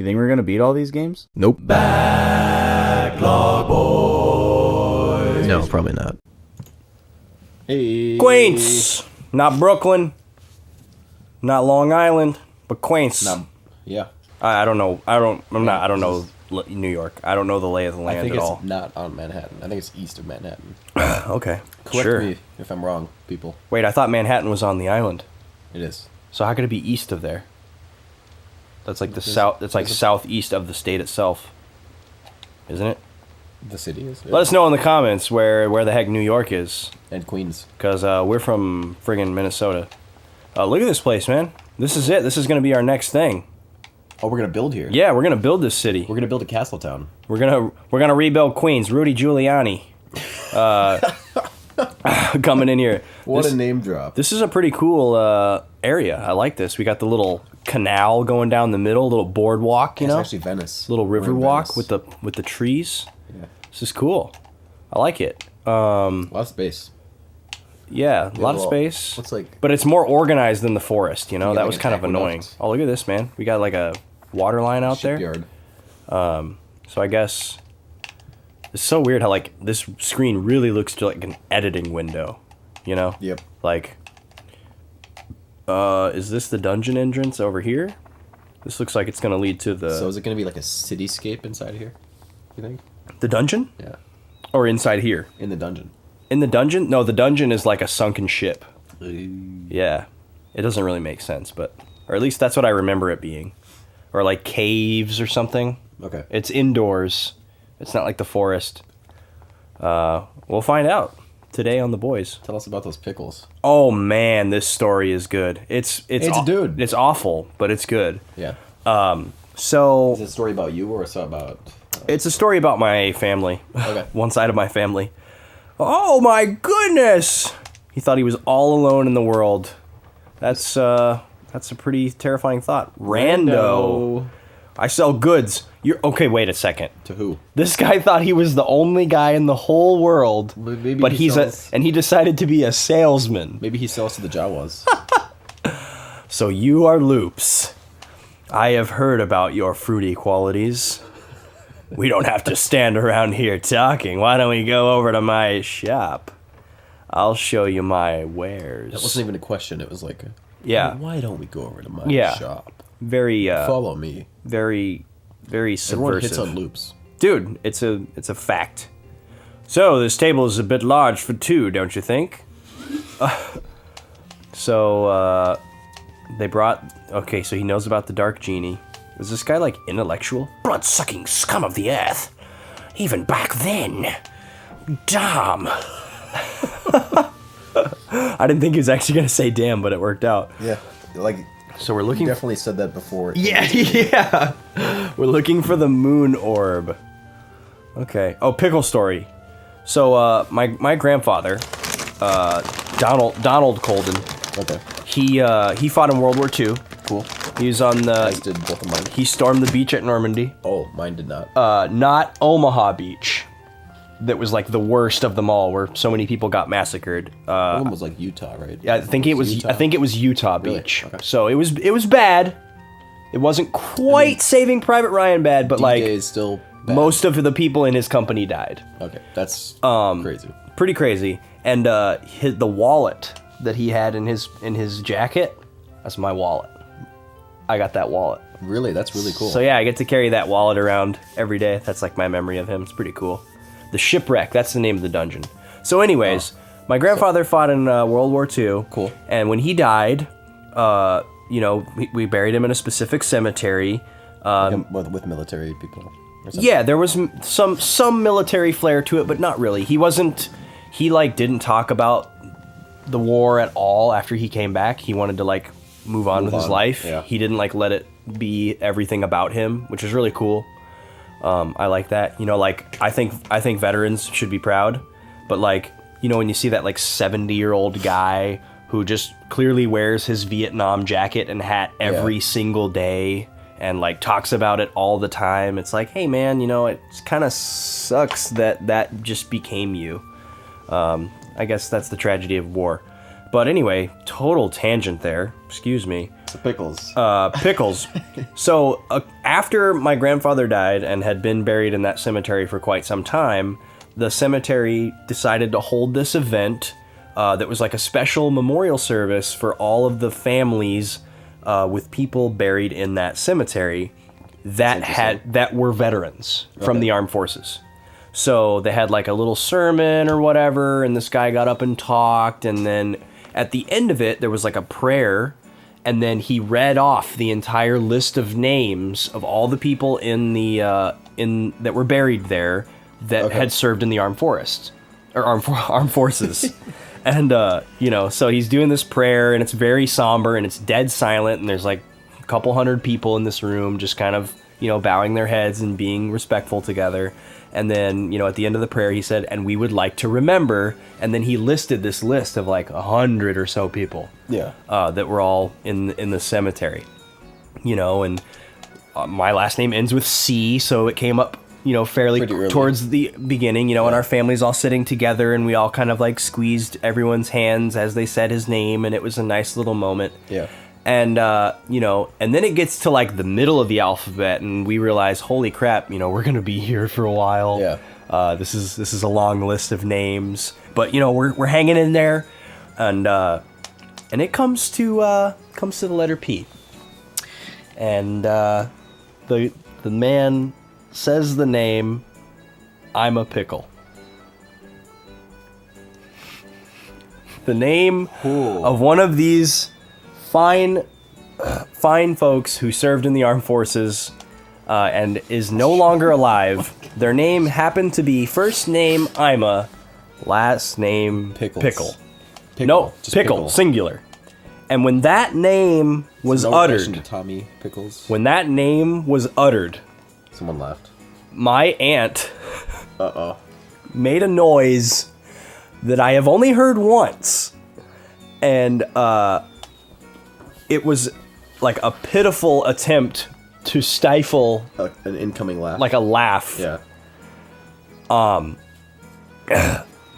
You think we're gonna beat all these games? Nope. Backlog boys. No, probably not. Hey. Queens, not Brooklyn, not Long Island, but Queens. Yeah. I don't know. I don't know New York. I don't know the lay of the land I think at it's all. not on Manhattan. I think it's east of Manhattan. Okay, Correct sure. me if I'm wrong, people. Wait, I thought Manhattan was on the island. It is. So how could it be east of there? That's like the south. That's like southeast of the state itself, isn't it? The city is. Yeah. Let us know in the comments where the heck New York is, And Queens. because we're from friggin' Minnesota. Look at this place, man. This is it. This is gonna be our next thing. Oh, we're gonna build here. Yeah, we're gonna build this city. We're gonna build a castle town. We're gonna rebuild Queens. Rudy Giuliani, coming in here. What This- a name drop. This is a pretty cool area. I like this. We got the little canal going down the middle, little boardwalk, you It's know, actually Venice. little We're in river walk Venice. with the trees. Yeah. This is cool. I like it. A lot of space. Yeah, a lot of well, space. looks like- but it's more organized than the forest. You know, You got that like was an kind of annoying. aqueduct. Oh, look at this, man. We got like a water line out there. Shipyard. So I guess it's so weird how like this screen really looks to like an editing window, you know? Yep. Like, is this the dungeon entrance over here? This looks like it's gonna lead to the So is it gonna be like a cityscape inside here? You think? the dungeon, Yeah. or inside here? In the dungeon. In the dungeon? No, the dungeon is like a sunken ship. Yeah, it doesn't really make sense, but or at least that's what I remember it being, or like caves or something. Okay. It's indoors. It's not like the forest. We'll find out today on The Boys. Tell us about those pickles. Oh man, this story is good. It's a dude. It's awful, but it's good. Yeah. So Is it a story about you or is it about? it's a story about my family. Okay. One side of my family. Oh my goodness! He thought he was all alone in the world. That's a pretty terrifying thought. Rando. I sell goods. You're okay. Wait a second. To who? This guy thought he was the only guy in the whole world, Maybe but he sells- and he decided to be a salesman. Maybe he sells to the Jawas. So you are Loops. I have heard about your fruity qualities. We don't have to stand around here talking. Why don't we go over to my shop? I'll show you my wares. That wasn't even a question. It was like, Yeah. why don't we go over to my Yeah. shop? Very, Follow me. very Everyone subversive. hits on loops. Dude, it's a fact. So this table is a bit large for two, don't you think? So they brought. Okay, so he knows about the Dark Genie. Is this guy like intellectual? Blood-sucking scum of the earth. Even back then, damn. I didn't think he was actually gonna say damn, but it worked out. Yeah. Like, So we're you looking. definitely said that before. Yeah, yeah. We're looking for the moon orb. Okay. Oh, Pickle story. So, my grandfather, Donald Colden, Okay. he fought in World War II. Cool. He was on As the. did both of mine. He stormed the beach at Normandy. Oh, mine did not. Not Omaha Beach. That was like the worst of them all, where so many people got massacred. One of them was like Utah, right? Yeah, I think it was. Utah? I think it was Utah Really? Beach. Okay. So it was bad. It wasn't quite Saving Private Ryan bad, but D-Day like is still bad. most of the people in his company died. Okay, that's crazy. Pretty crazy. And the wallet that he had in his jacket, that's my wallet. I got that wallet. Really, that's really cool. So yeah, I get to carry that wallet around every day. That's like my memory of him. It's pretty cool. The Shipwreck, that's the name of the dungeon. So anyways, my grandfather fought in World War II. Cool. And when he died, we buried him in a specific cemetery. with military people. Or something. Yeah, there was some military flair to it, but not really. He didn't talk about the war at all after he came back. He wanted to like move on with his life. Yeah. He didn't like let it be everything about him, which is really cool. I like that. You know, like I think veterans should be proud, but like, you know, when you see that like 70-year-old guy who just clearly wears his Vietnam jacket and hat every single day and like talks about it all the time, it's like, hey man, you know, it kind of sucks that just became you. I guess that's the tragedy of war. But anyway, total tangent there. Excuse me. So Pickles. Pickles. So after my grandfather died and had been buried in that cemetery for quite some time, the cemetery decided to hold this event that was like a special memorial service for all of the families with people buried in that cemetery that were veterans from the armed forces. So they had like a little sermon or whatever, and this guy got up and talked, and then at the end of it, there was like a prayer, and then he read off the entire list of names of all the people in the that were buried there that had served in the armed forces. And so he's doing this prayer, and it's very somber, and it's dead silent, and there's like a couple hundred people in this room just kind of bowing their heads and being respectful together. And then, at the end of the prayer, he said, "And we would like to remember." And then he listed this list of like 100 or so people, that were all in the cemetery, And my last name ends with C, so it came up, fairly towards the beginning, and our family's all sitting together, and we all kind of like squeezed everyone's hands as they said his name, and it was a nice little moment. Yeah. And, and then it gets to like the middle of the alphabet, and we realize, holy crap, we're going to be here for a while. Yeah. This is a long list of names, but we're hanging in there, and it comes to the letter P. And, the man says the name, I'm a Pickle. The name of one of these fine folks who served in the armed forces and is no longer alive. Their name happened to be first name Ima, last name Pickle. No, Pickle, singular. And when that name was uttered, to Tommy Pickles. When that name was uttered, someone laughed. My aunt made a noise that I have only heard once, and it was like a pitiful attempt to stifle an incoming laugh, like a laugh. Yeah.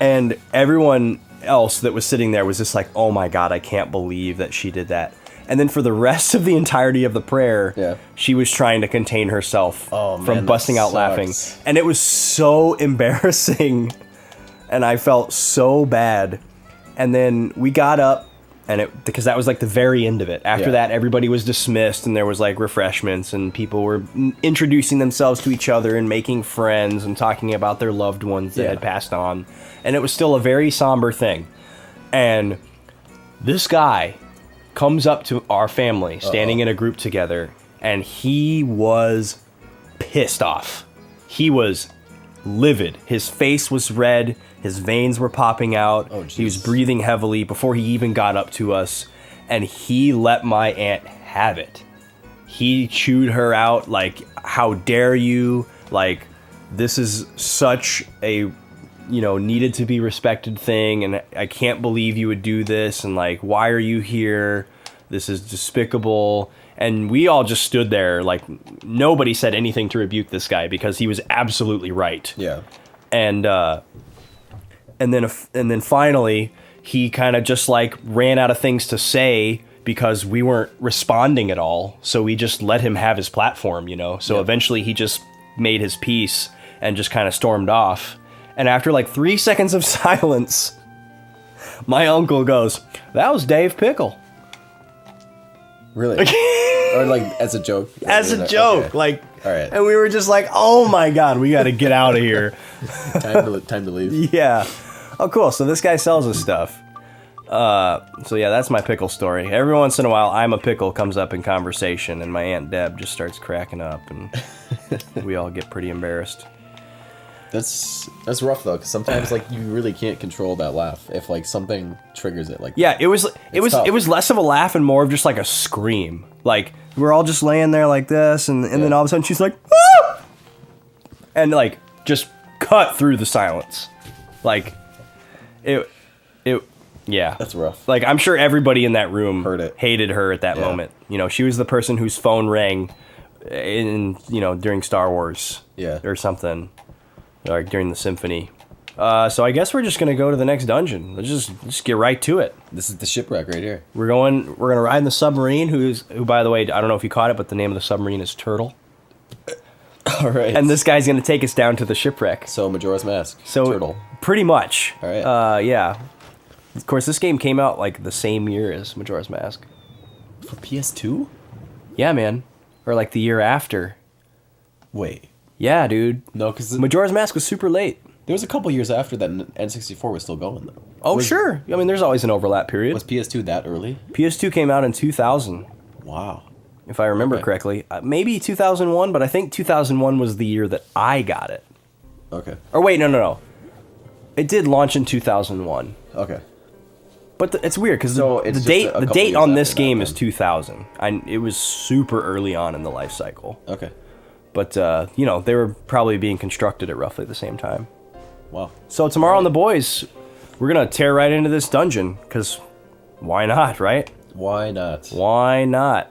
And everyone else that was sitting there was just like, "Oh my God, I can't believe that she did that." And then for the rest of the entirety of the prayer, she was trying to contain herself from busting out laughing. And it was so embarrassing. And I felt so bad. And then we got up, because that was like the very end of it. After that, everybody was dismissed, and there was like refreshments, and people were introducing themselves to each other and making friends and talking about their loved ones that had passed on. And it was still a very somber thing. And this guy comes up to our family, standing in a group together, and he was pissed off. He was livid. His face was red. His veins were popping out. He was breathing heavily before he even got up to us, and he let my aunt have it. He chewed her out like, "How dare you? Like, this is such a needed to be respected thing, and I can't believe you would do this, and like, why are you here? This is despicable." And we all just stood there, like, nobody said anything to rebuke this guy because he was absolutely right. Yeah. And then finally, he kind of just like ran out of things to say because we weren't responding at all. So we just let him have his platform, So eventually he just made his peace and just kind of stormed off. And after like 3 seconds of silence, my uncle goes, "That was Dave Pickle." Really? Or like as a joke? As a joke. Okay. Like, all right. And we were just like, "Oh my God, we got to get out of here." Time to leave. Yeah. Oh, cool. So this guy sells us stuff. So yeah, that's my pickle story. Every once in a while, I'm a Pickle comes up in conversation, and my Aunt Deb just starts cracking up, and we all get pretty embarrassed. That's rough though, because sometimes like you really can't control that laugh if like something triggers it. Like it was less of a laugh and more of just like a scream. Like we're all just laying there like this, and then all of a sudden she's like, "Ah!" And like just cut through the silence. Like it. That's rough. Like I'm sure everybody in that room heard it, hated her at that moment. She was the person whose phone rang during Star Wars, or something. Like during the symphony, So I guess we're just gonna go to the next dungeon. Let's just get right to it. This is the shipwreck right here. We're gonna ride in the submarine. Who by the way, I don't know if you caught it, but the name of the submarine is Turtle. All right. And this guy's gonna take us down to the shipwreck. So Majora's Mask. So Turtle. pretty much. All right. Yeah. Of course, this game came out like the same year as Majora's Mask. For PS2? Yeah, man. Or like the year after. Wait. Yeah, dude. No, because Majora's Mask was super late. there was a couple years after that N64 was still going, though. Oh, sure. I mean, there's always an overlap period. Was PS2 that early? PS2 came out in 2000, Wow. if I remember Okay. correctly. Maybe 2001, but I think 2001 was the year that I got it. Okay. Or wait, no. It did launch in 2001. Okay. But it's weird because So the it's just date a the couple date years on after this that, game is then. 2000. It was super early on in the life cycle. Okay. But they were probably being constructed at roughly the same time. Wow. So tomorrow on The Boys, we're gonna tear right into this dungeon because why not, right? Why not? Why not?